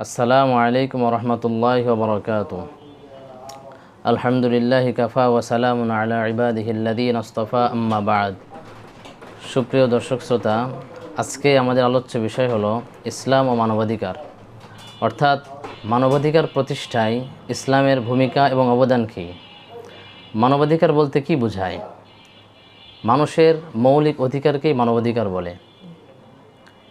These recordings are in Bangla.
আসসালামু আলাইকুম রহমতুল্লাহি ওয়া বারাকাতুহু। আলহামদুলিল্লাহি কাফা ওয়া সালামুন আলা ইবাদিহিল্লাযীনা ইসতাফা, আম্মা বা'দ। সুপ্রিয় দর্শক শ্রোতা, আজকে আমাদের আলোচ্য বিষয় হলো ইসলাম ও মানবাধিকার, অর্থাৎ মানবাধিকার প্রতিষ্ঠায় ইসলামের ভূমিকা এবং অবদান কী। মানবাধিকার বলতে কী বোঝায়? মানুষের মৌলিক অধিকারকেই মানবাধিকার বলে।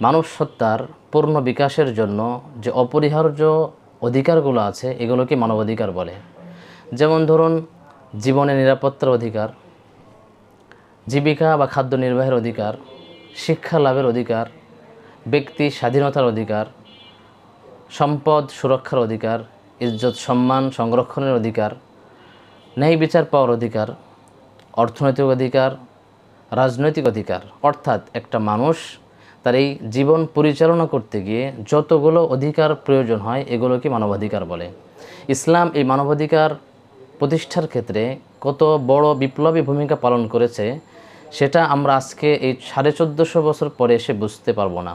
মানব সত্তার পূর্ণ বিকাশের জন্য যে অপরিহার্য অধিকারগুলো আছে এগুলোকে মানবাধিকার বলে। যেমন ধরুন, জীবনের নিরাপত্তার অধিকার, জীবিকা বা খাদ্য নির্বাহের অধিকার, শিক্ষা লাভের অধিকার, ব্যক্তি স্বাধীনতার অধিকার, সম্পদ সুরক্ষার অধিকার, ইজ্জত সম্মান সংরক্ষণের অধিকার, ন্যায় বিচার পাওয়ার অধিকার, অর্থনৈতিক অধিকার, রাজনৈতিক অধিকার। অর্থাৎ একটা মানুষ তার এই জীবন পরিচালনা করতে গিয়ে যতগুলো অধিকার প্রয়োজন হয় এগুলোকে মানবাধিকার বলে। ইসলাম এই মানবাধিকার প্রতিষ্ঠার ক্ষেত্রে কত বড় বিপ্লবী ভূমিকা পালন করেছে সেটা আমরা আজকে এই 1450 বছর পরে এসে বুঝতে পারবো না।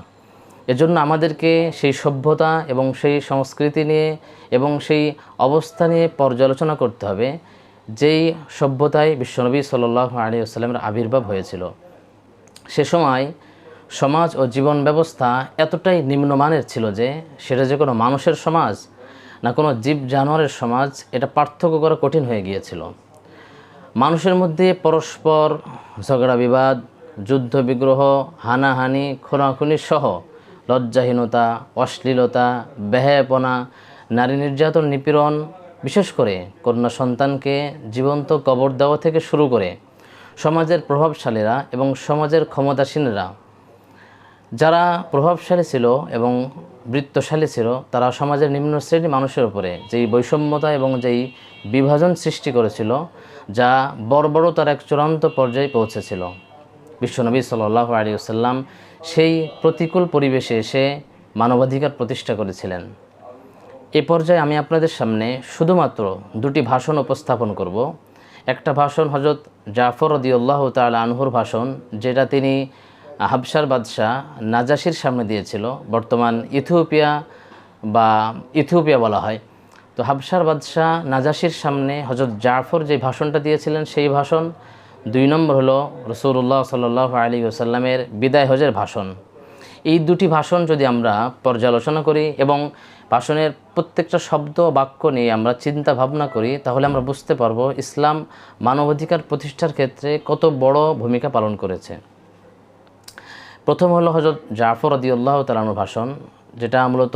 এজন্য আমাদেরকে সেই সভ্যতা এবং সেই সংস্কৃতি নিয়ে এবং সেই অবস্থা নিয়ে পর্যালোচনা করতে হবে যেই সভ্যতায় বিশ্বনবী সাল্লাল্লাহু আলাইহি ওয়াসাল্লামের আবির্ভাব হয়েছিল। সে সময় সমাজ ও জীবন ব্যবস্থা এতটাই নিম্নমানের ছিল যে সেটা যে কোনো মানুষের সমাজ না কোনো জীব জানোয়ারের সমাজ, এটা পার্থক্য করা কঠিন হয়ে গিয়েছিল। মানুষের মধ্যে পরস্পর ঝগড়া বিবাদ, যুদ্ধ বিগ্রহ, হানাহানি, খুনাখুনি সহ লজ্জাহীনতা, অশ্লীলতা, বেহায়াপনা, নারী নির্যাতন, নিপীড়ন, বিশেষ করে কন্যা সন্তানকে জীবন্ত কবর দেওয়া থেকে শুরু করে সমাজের প্রভাবশালীরা এবং সমাজের ক্ষমতাসীনরা যারা প্রভাবশালী ছিল এবং বৃত্তশালী ছিল, তারা সমাজের নিম্ন শ্রেণীর মানুষের উপরে যেই বৈষম্যতা এবং যেই বিভাজন সৃষ্টি করেছিল, যা বর্বরতার এক চূড়ান্ত পর্যায়ে পৌঁছেছিল। বিশ্বনবী সাল্লাল্লাহু আলাইহি ওয়াসাল্লাম সেই প্রতিকূল পরিবেশে এসে মানবাধিকার প্রতিষ্ঠা করেছিলেন। এ পর্যায়ে আমি আপনাদের সামনে শুধুমাত্র দুটি ভাষণ উপস্থাপন করব। একটা ভাষণ হযরত জাফর রাদিয়াল্লাহু তাআলা আনহুর ভাষণ, যেটা তিনি হাবশার বাদশাহ নাজাশির সামনে দিয়েছিল। বর্তমান ইথিওপিয়া বলা হয়। তো হাবশার বাদশাহ নাজাশির সামনে হযরত জাফর যে ভাষণটা দিয়েছিলেন সেই ভাষণ। 2 নম্বর হলো রাসূলুল্লাহ সাল্লাল্লাহু আলাইহি ওয়াসাল্লামের বিদায় হজের ভাষণ। এই দুটি ভাষণ যদি আমরা পর্যালোচনা করি এবং ভাষণের প্রত্যেকটা শব্দ বাক্য নিয়ে আমরা চিন্তা ভাবনা করি, তাহলে আমরা বুঝতে পারবো ইসলাম মানবাধিকার প্রতিষ্ঠার ক্ষেত্রে কত বড় ভূমিকা পালন করেছে। প্রথম হলো হযরত জাফর রাদিয়াল্লাহু তাআলা আনহুর ভাষণ, যেটা মূলত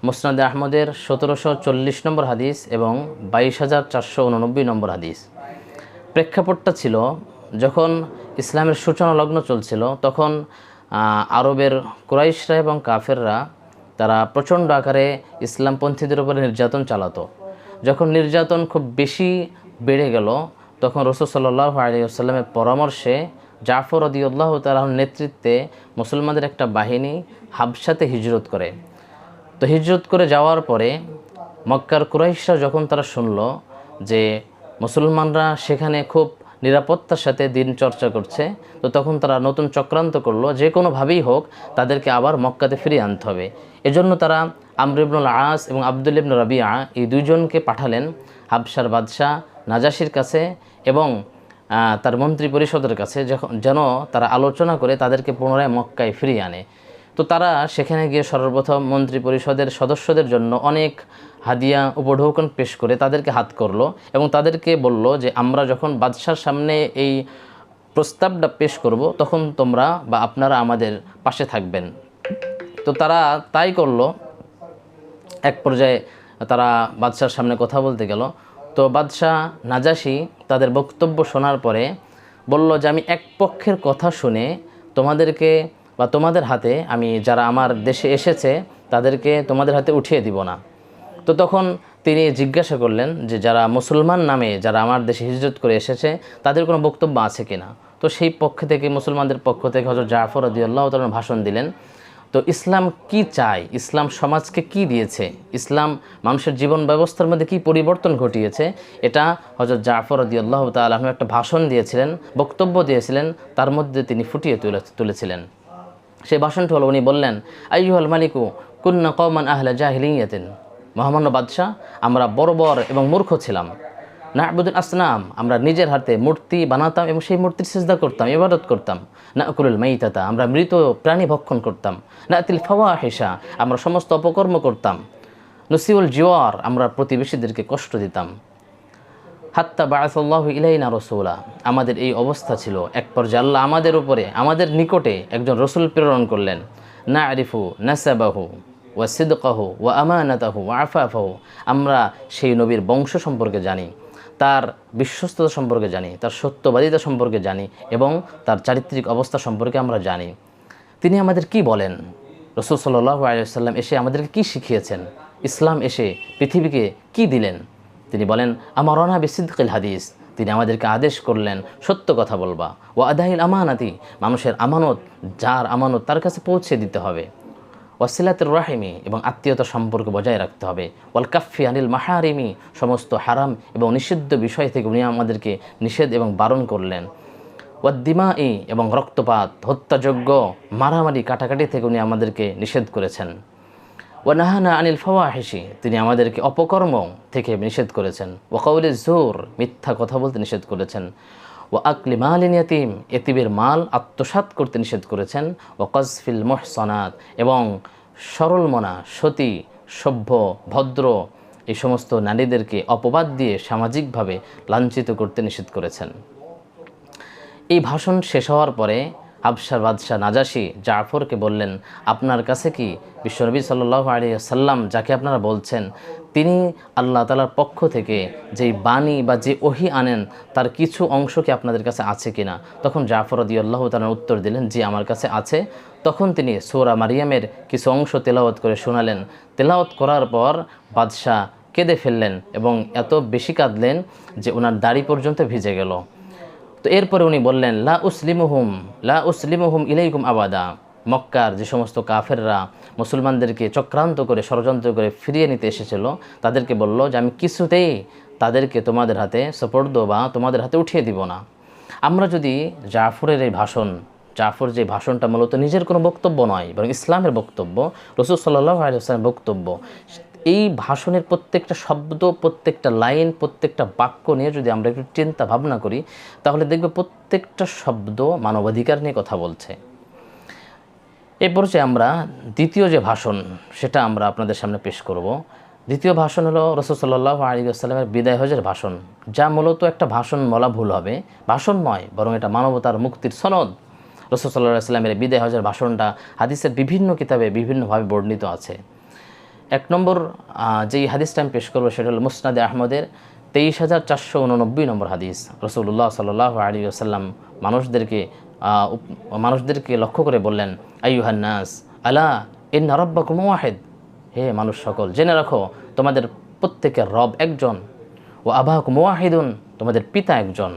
মুসনাদে আহমদের 1740 নম্বর হাদিস এবং 22,489 নম্বর হাদিস। প্রেক্ষাপটটা ছিল যখন ইসলামের সূচনা লগ্ন চলছিল, তখন আরবের কুরাইশরা এবং কাফেররা তারা প্রচণ্ড আকারে ইসলামপন্থীদের উপরে নির্যাতন চালাতো। যখন নির্যাতন খুব বেশি বেড়ে গেল, তখন রাসূল সাল্লাল্লাহু আলাইহি ওয়াসাল্লামের পরামর্শে জাফর রাদিয়াল্লাহু তাআলার নেতৃত্বে মুসলমানদের একটা বাহিনী হাবশাতে হিজরত করে। তো হিজরত করে যাওয়ার পরে মক্কার কুরাইশরা যখন তারা শুনল যে মুসলমানরা সেখানে খুব নিরাপত্তার সাথে দিন চর্চা করছে, তো তখন তারা নতুন চক্রান্ত করলো, যে কোনোভাবেই হোক তাদেরকে আবার মক্কাতে ফিরিয়ে আনতে হবে। এজন্য তারা আমর ইবনুল আস এবং আব্দুল্লাহ ইবনে রাবিআ এই দুইজনকে পাঠালেন হাবশার বাদশাহ নাজাশির কাছে এবং তার মন্ত্রী পরিষদের কাছে, যেন তারা আলোচনা করে তাদেরকে পুনরায় মক্কায় ফিরিয়ে আনে। তো তারা সেখানে গিয়ে সর্বপ্রথম মন্ত্রী পরিষদের সদস্যদের জন্য অনেক হাদিয়া উপঢৌকন পেশ করে তাদেরকে হাত করলো এবং তাদেরকে বলল যে আমরা যখন বাদশার সামনে এই প্রস্তাবটা পেশ করব তখন তোমরা বা আপনারা আমাদের পাশে থাকবেন। তো তারা তাই করলো। এক পর্যায়ে তারা বাদশার সামনে কথা বলতে গেল। তো বাদশাহ নাজাশি তাদের বক্তব্য শোনার পরে বলল যে আমি এক পক্ষের কথা শুনে তোমাদেরকে বা তোমাদের হাতে, আমি যারা আমার দেশে এসেছে তাদেরকে তোমাদের হাতে উঠিয়ে দিব না। তো তখন তিনি জিজ্ঞাসা করলেন যে যারা মুসলমান নামে যারা আমার দেশে হিজরত করে এসেছে তাদের কোনো বক্তব্য আছে কিনা। তো সেই পক্ষ থেকে, মুসলমানদের পক্ষ থেকে হযরত জাফর রাদিয়াল্লাহু তাআলা ভাষণ দিলেন। তো ইসলাম কি চায়, ইসলাম সমাজকে কি দিয়েছে, ইসলাম মানুষের জীবন ব্যবস্থার মধ্যে কি পরিবর্তন ঘটিয়েছে, এটা হযরত জাফর রাদিয়াল্লাহু তাআলা আনহু একটা ভাষণ দিয়েছিলেন, বক্তব্য দিয়েছিলেন, তার মধ্যে তিনি ফুটিয়ে তুলেছিলেন। সেই ভাষণটি হলো, উনি বললেন, আইয়ুহাল মালিকু কুন্না কওমান আহলা জাহিলিয়াতিন, মহামান্য বাদশাহ, আমরা বর্বর এবং মূর্খ ছিলাম। না'বুদুল আসনাম, আমরা নিজের হাতে মূর্তি বানাতাম এবং সেই মূর্তির সিজদা করতাম, ইবাদত করতাম। না'কুলুল মাইতাতা, আমরা মৃত প্রাণী ভক্ষণ করতাম। না'তিল ফাওয়াহিশা, আমরা সমস্ত অপকর্ম করতাম। নুসিউল জিওয়ার, আমরা প্রতিবেশীদেরকে কষ্ট দিতাম। হাত্তা বাআসাল্লাহু ইলাইনা রাসূলা, আমাদের এই অবস্থা ছিল, এক পর্যায়ে আল্লাহ আমাদের উপরে, আমাদের নিকটে একজন রসুল প্রেরণ করলেন। না'রিফু নাসাবাহু ওয়া সিদকাহু ওয়া আমানাতাহু ওয়া আফাফাহু, আমরা সেই নবীর বংশ সম্পর্কে জানি, তার বিশ্বস্ততা সম্পর্কে জানি, তার সত্যবাদিতা সম্পর্কে জানি এবং তার চারিত্রিক অবস্থা সম্পর্কে আমরা জানি। তিনি আমাদের কি বলেন, রাসূল সাল্লাল্লাহু আলাইহি ওয়াসাল্লাম এসে আমাদেরকে কি শিখিয়েছেন, ইসলাম এসে পৃথিবীকে কি দিলেন। তিনি বলেন আমারানা বিসিদকিল হাদিস, তিনি আমাদেরকে আদেশ করলেন সত্য কথা বলবা। ওয়া আদাইল আমানাতি, মানুষের আমানত, যার আমানত তার কাছে পৌঁছে দিতে হবে। ওয়াসিলাতুর রাহিমি, এবং আত্মীয়তা সম্পর্ক বজায় রাখতে হবে। ওয়াল কাফি আনিল মাহারিমি, সমস্ত হারাম এবং নিষিদ্ধ বিষয় থেকে উনি আমাদেরকে নিষেধ এবং বারণ করলেন। ওয়াদ্দিমাই, এবং রক্তপাত, হত্যাযোগ্য, মারামারি, কাটাকাটি থেকে উনি আমাদেরকে নিষেধ করেছেন। ওয়ানাহানা আনিল ফাওয়াহিশি, তিনি আমাদেরকে অপকর্ম থেকে নিষেধ করেছেন। ওয়াকাউলিজ জুর, মিথ্যা কথা বলতে নিষেধ করেছেন। ওয়া আকলি মালিন ইয়াতিম, এতিমের মাল আত্মসাৎ করতে নিষেধ করেছেন। ওয়া কাযফিল মুহসানাত, এবং সরলমনা, সতী, সভ্য, ভদ্র এই সমস্ত নারীদেরকে অপবাদ দিয়ে সামাজিকভাবে লাঞ্ছিত করতে নিষেধ করেছেন। এই ভাষণ শেষ হওয়ার পরে হাবশার বাদশাহ নাজাশি জাফরকে বললেন, আপনার কাছে কি বিশ্বনবী সাল্লাল্লাহু আলাইহি ওয়াসাল্লাম যাকে আপনারা বলছেন, তিনি আল্লাহ তাআলার পক্ষ থেকে যেই বাণী বা যে ওহী আনেন তার কিছু অংশ কি আপনাদের কাছে আছে কিনা? তখন জাফর রাদিয়াল্লাহু তাআলা উত্তর দিলেন, জি আমার কাছে আছে। তখন তিনি সূরা মারিয়ামের কিছু অংশ তেলাওয়াত করে শোনালেন। তেলাওয়াত করার পর বাদশাহ কেঁদে ফেললেন এবং এত বেশি কাঁদলেন যে ওনার দাড়ি পর্যন্ত ভিজে গেল। তো এরপরে উনি বললেন, লা উসলিমুহুম ইলাইকুম আবাদা, মক্কার যে সমস্ত কাফেররা মুসলমানদেরকে চক্রান্ত করে ষড়যন্ত্র করে ফিরিয়ে নিতে এসেছিল তাদেরকে বলল যে আমি কিছুতেই তাদেরকে তোমাদের হাতে সুপর্দ বা তোমাদের হাতে উঠিয়ে দিব না। আমরা যদি জাফরের এই ভাষণ, জাফর যে ভাষণটা মূলত নিজের কোনো বক্তব্য নয় বরং ইসলামের বক্তব্য, রাসূল সাল্লাল্লাহু আলাইহি ওয়াসাল্লামের বক্তব্য, এই ভাষণের প্রত্যেকটা শব্দ, প্রত্যেকটা লাইন, প্রত্যেকটা বাক্য নিয়ে যদি আমরা একটু চিন্তা ভাবনা করি তাহলে দেখব প্রত্যেকটা শব্দ মানবাধিকার নিয়ে কথা বলছে। এই পর্যায়ে আমরা দ্বিতীয় যে ভাষণ সেটা আমরা আপনাদের সামনে পেশ করব। দ্বিতীয় ভাষণ হলো রাসূল সাল্লাল্লাহু আলাইহি ওয়াসাল্লামের বিদায় হজের ভাষণ, যা মূলত একটা ভাষণ বলা ভুল হবে, ভাষণ নয় বরং এটা মানবতার মুক্তির সনদ। রাসূল সাল্লাল্লাহু আলাইহি ওয়াসাল্লামের বিদায় হজের ভাষণটা হাদিসের বিভিন্ন কিতাবে বিভিন্নভাবে বর্ণিত আছে। এক নম্বর যেই হাদিসটা আমি পেশ করবো সেটা হলো মুসনাদে আহমদের 23,489 নম্বর হাদিস। রাসূলুল্লাহ সাল্লাল্লাহু আলাইহি ওয়াসাল্লাম মানুষদেরকে লক্ষ্য করে বললেন, আইয়ুহান নাস আলা ইন্না রাব্বাকুম ওয়াহিদ, হে মানুষ সকল, জেনে রাখো তোমাদের প্রত্যেকের রব একজন। ও আবাকুম ওয়াহিদুন, তোমাদের পিতা একজন।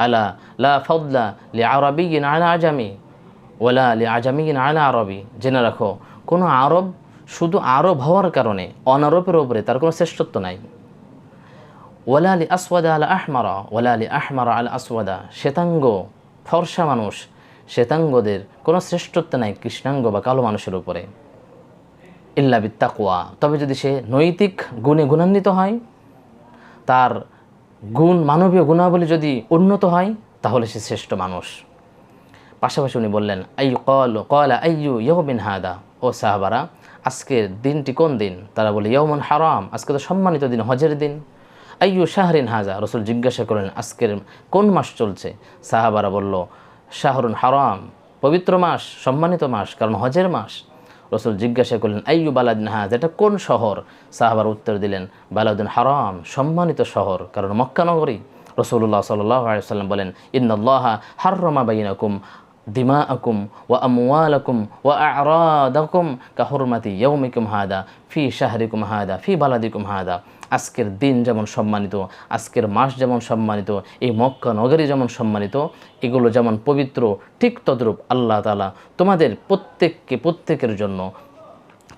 আলা লা ফাদলা লি আরাবিয়্যিন আলা আজামি ওয়ালা লি আজামিয়্যিন আলা আরবি, জেনে রাখো কোনো আরব শুধু আরব হওয়ার কারণে অনারবের উপরে তার কোনো শ্রেষ্ঠত্ব নাই। ওয়ালা লি আসওয়াদা আলা আহমারা ওয়ালা লি আহমারা আলা আসওয়াদা, শ্বেতাঙ্গ ফর্সা মানুষ, শ্বেতাঙ্গদের কোনো শ্রেষ্ঠত্ব নাই কৃষ্ণাঙ্গ বা কালো মানুষের উপরে। ইল্লা বিত্তাকওয়া, তবে যদি সে নৈতিক গুণে গুণান্বিত হয়, তার গুণ, মানবীয় গুণাবলী যদি উন্নত হয়, তাহলে সে শ্রেষ্ঠ মানুষ। পাশাপাশি উনি বললেন, ক্বালা আইয়ু ইয়াউমিন হাদা, ও সাহাবারা আজকের দিনটি কোন দিন? তারা বলে ইয়াউমুন হারাম, আজকে তো সম্মানিত দিন, হজের দিন। আইয়ু শাহরিন হাজা, রাসূল জিজ্ঞাসা করলেন আজকের কোন মাস চলছে? সাহাবারা বলল শাহরুন হারাম, পবিত্র মাস, সম্মানিত মাস, কারণ হজের মাস। রাসূল জিজ্ঞাসা করলেন আইয়ু বালাদিন হাজা, এটা কোন শহর? সাহাবার উত্তর দিলেন বালাদুন হারাম, সম্মানিত শহর, কারণ মক্কা নগরী। রাসূলুল্লাহ সাল্লাল্লাহু আলাইহি ওয়াসাল্লাম বলেন ইন্নাল্লাহা হাররামা বাইনাকুম দিমাআকুম ওয়া আমওয়ালাকুম ওয়া আ'রাদাকুম কাহুরমাতি ইয়াউমিকুম হাদা ফি শাহরিকুম হাদা ফি বালাদিকুম হাদা, আজকের দিন যেমন সম্মানিত, আজকের মাস যেমন সম্মানিত, এই মক্কা নগরী যেমন সম্মানিত, এগুলো যেমন পবিত্র, ঠিক তদ্রূপ আল্লাহ তাআলা তোমাদের প্রত্যেকের জন্য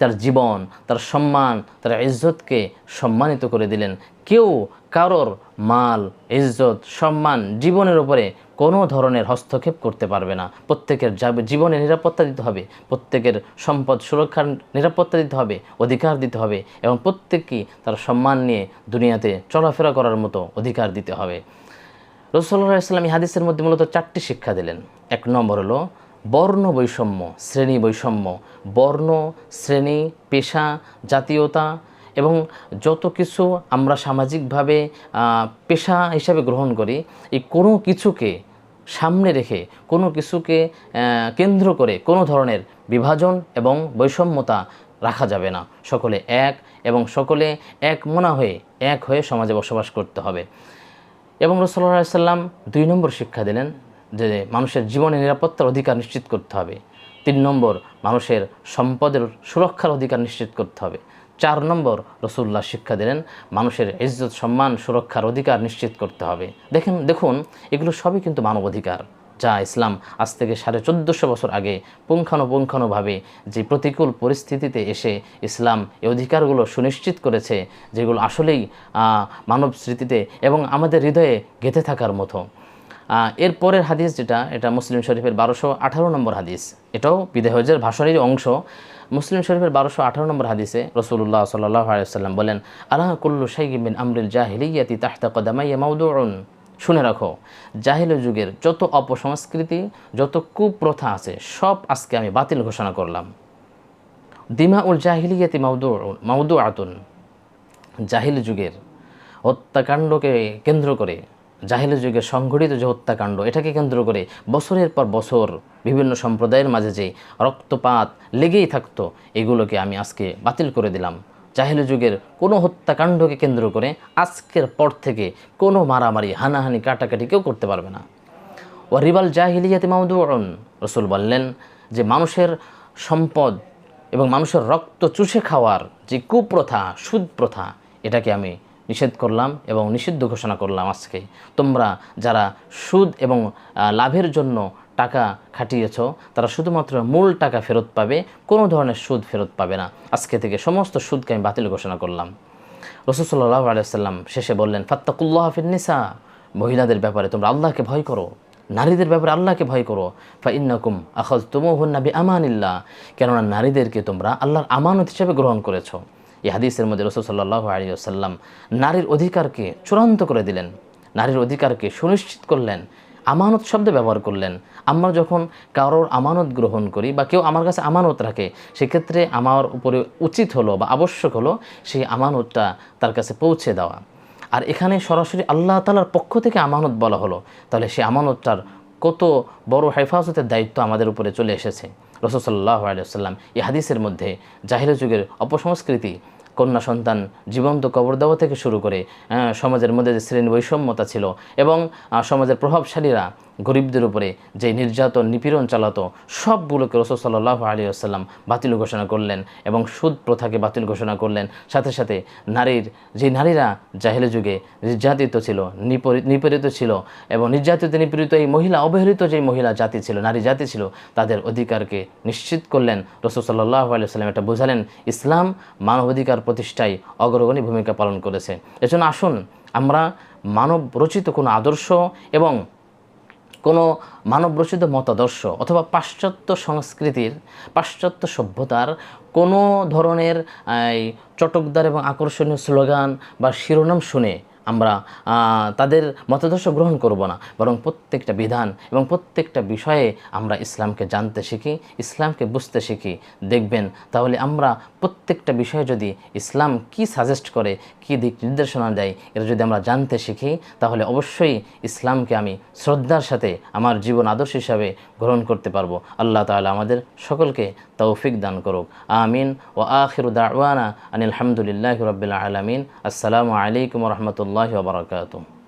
তার জীবন, তার সম্মান, তার ইজ্জতকে সম্মানিত করে দিলেন। কেউ কারোর মাল, ইজ্জত, সম্মান, জীবনের উপরে কোনো ধরনের হস্তক্ষেপ করতে পারবে না। প্রত্যেকের জীবনে নিরাপত্তা দিতে হবে, প্রত্যেকের সম্পদ সুরক্ষার নিরাপত্তা দিতে হবে, অধিকার দিতে হবে, এবং প্রত্যেককেই তার সম্মান নিয়ে দুনিয়াতে চলাফেরা করার মতো অধিকার দিতে হবে। রাসূলুল্লাহ সাল্লাল্লাহু আলাইহি ওয়াসাল্লাম এই হাদিসের মধ্যে মূলত 4টি শিক্ষা দিলেন। 1 নম্বর হলো বর্ণ বৈষম্য, শ্রেণী বৈষম্য, বর্ণ, শ্রেণী, পেশা, জাতীয়তা এবং যত কিছু আমরা সামাজিকভাবে পেশা হিসাবে গ্রহণ করি, এই কোনো কিছুকে সামনে রেখে, কোনো কিছুকে কেন্দ্র করে কোনো ধরনের বিভাজন এবং বৈষম্যতা রাখা যাবে না। সকলে এক এবং সকলে এক হয়ে সমাজে বসবাস করতে হবে। এবং রাসূলুল্লাহ সাল্লাল্লাহু আলাইহি ওয়াসাল্লাম 2 নম্বর শিক্ষা দিলেন যে মানুষের জীবনে নিরাপত্তার অধিকার নিশ্চিত করতে হবে। 3 নম্বর দেখুন সম্পদের সুরক্ষার অধিকার নিশ্চিত করতে হবে। 4 নম্বর রাসূলুল্লাহ শিক্ষা দিলেন মানুষের ইজ্জত, সম্মান, সুরক্ষার অধিকার নিশ্চিত করতে হবে। দেখুন এগুলো সবই কিন্তু মানবাধিকার, যা ইসলাম আজ থেকে 1450 বছর আগে পুঙ্খানুপুঙ্খানুভাবে যে প্রতিকূল পরিস্থিতিতে এসে ইসলাম এই অধিকারগুলো সুনিশ্চিত করেছে, যেগুলো আসলেই মানব স্মৃতিতে এবং আমাদের হৃদয়ে গেঁথে থাকার মতো। এরপরের হাদিস যেটা, এটা মুসলিম শরীফের 1218 নম্বর হাদিস, এটাও বিদায় হজ্জের ভাষণের অংশ। মুসলিম শরীফের 1218 নম্বর হাদিসে রাসূলুল্লাহ সাল্লাল্লাহু আলাইহি ওয়াসাল্লাম বলেন, আলা কুল্লু শাইইন মিন আমরিল জাহিলিয়াতি তাহতা কদামাইয়া মাওদুউন। শুনে রাখো, জাহিলি যুগের যত অপসংস্কৃতি, যত কুপ্রথা আছে, সব আজকে আমি বাতিল ঘোষণা করলাম। দিমাউল জাহিলিয়াতি মাওদুআতুন, জাহিলি যুগের হত্যাকাণ্ডকে কেন্দ্র করে, জাহিলি যুগে সংঘটিত যে হত্যাকাণ্ড, এটাকে কেন্দ্র করে বছরের পর বছর বিভিন্ন সম্প্রদায়ের মাঝে যে রক্তপাত লেগেই থাকতো, এগুলোকে আমি আজকে বাতিল করে দিলাম। জাহিলি যুগের কোনো হত্যাকাণ্ডকে কেন্দ্র করে আজকের পর থেকে কোনো মারামারি, হানাহানি, কাটাকাটি কেউ করতে পারবে না। ও রিবাল জাহিলিয়াতি মাওদুউন, রাসূল বললেন যে মানুষের সম্পদ এবং মানুষের রক্ত চুষে খাওয়ার যে কুপ্রথা, সুদ প্রথা, এটাকে আমি নিষেধ করলাম এবং নিষিদ্ধ ঘোষণা করলাম। আজকে তোমরা যারা সুদ এবং লাভের জন্য টাকা খাটিয়েছ, তারা শুধুমাত্র মূল টাকা ফেরত পাবে, কোনো ধরনের সুদ ফেরত পাবে না। আজকে থেকে সমস্ত সুদকে আমি বাতিল ঘোষণা করলাম। রাসূল সাল্লাল্লাহু আলাইহি ওয়াসাল্লাম শেষে বললেন, ফাত্তাকুল্লাহ ফিন নিসা, মহিলাদের ব্যাপারে তোমরা আল্লাহকে ভয় করো, নারীদের ব্যাপারে আল্লাহকে ভয় করো। ফা ইন্নাকুম আখাযতুমুহুন্না বিআমানিল্লাহ, কেননা নারীদেরকে তোমরা আল্লাহর আমানত হিসেবে গ্রহণ করেছো। এই হাদিসের মধ্যে রাসূল সাল্লাল্লাহু আলাইহি ওয়াসাল্লাম নারীর অধিকারকে চূড়ান্ত করে দিলেন, নারীর অধিকারকে সুনিশ্চিত করলেন, আমানত শব্দ ব্যবহার করলেন। আমরা যখন কারোর আমানত গ্রহণ করি বা কেউ আমার কাছে আমানত রাখে, সেক্ষেত্রে আমার উপরে উচিত হলো বা আবশ্যক হলো সেই আমানতটা তার কাছে পৌঁছে দেওয়া। আর এখানে সরাসরি আল্লাহ তাআলার পক্ষ থেকে আমানত বলা হলো, তাহলে সেই আমানতটার কত বড় হেফাজতের দায়িত্ব আমাদের উপরে চলে এসেছে। রাসূল সাল্লাল্লাহু আলাইহি ওয়াসাল্লাম এই হাদিসের মধ্যে জাহিলি যুগের অপসংস্কৃতি, কন্যা সন্তান জীবন্ত কবর দেওয়া থেকে শুরু করে সমাজের মধ্যে যে শ্রেণী বৈষম্যতা ছিল এবং সমাজের প্রভাবশালীরা গরিবদের উপরে যে নির্যাতন, নিপীড়ন চালাতো, সবগুলোকে রাসূল সাল্লাল্লাহু আলাইহি ওয়াসাল্লাম বাতিল ঘোষণা করলেন এবং সুদ প্রথাকে বাতিল ঘোষণা করলেন। সাথে সাথে নারীরা জাহিলি যুগে নির্যাতিত ছিল, নিপীড়িত ছিল এবং নির্যাতিত নিপীড়িত এই মহিলা, অবহেলিত যে মহিলা জাতি ছিল, নারী জাতি ছিল, তাদের অধিকারকে নিশ্চিত করলেন। রাসূল সাল্লাল্লাহু আলাইহি ওয়াসাল্লাম এটা বোঝালেন, ইসলাম মানবাধিকার প্রতিষ্ঠায় অগ্রগণী ভূমিকা পালন করেছে। এজন্য আসুন আমরা মানব রচিত কোনো আদর্শ এবং কোনো মানব রচিত মতাদর্শ অথবা পাশ্চাত্য সংস্কৃতির, পাশ্চাত্য সভ্যতার কোনো ধরনের চটকদার এবং আকর্ষণীয় স্লোগান বা শিরোনাম শুনে আমরা তাদের মতাদর্শ গ্রহণ করব না, বরং প্রত্যেকটা বিধান এবং প্রত্যেকটা বিষয়ে আমরা ইসলামকে জানতে শিখি, ইসলামকে বুঝতে শিখি। দেখবেন তাহলে আমরা প্রত্যেকটা বিষয়ে যদি ইসলাম কি সাজেস্ট করে, কি দিক নির্দেশনা দেয়, এটা যদি আমরা জানতে শিখি, তাহলে অবশ্যই ইসলামকে আমি শ্রদ্ধার সাথে আমার জীবন আদর্শ হিসাবে গ্রহণ করতে পারবো। আল্লাহ তাআলা আমাদের সকলকে তৌফিক দান করুক। আমিন। ওয়া আখিরু দাওয়ানা আনিল হামদুলিল্লাহি রাব্বিল আলামিন। আসসালামু আলাইকুম ওয়া রাহমাতুল্লাহি ওয়া বারাকাতুহু।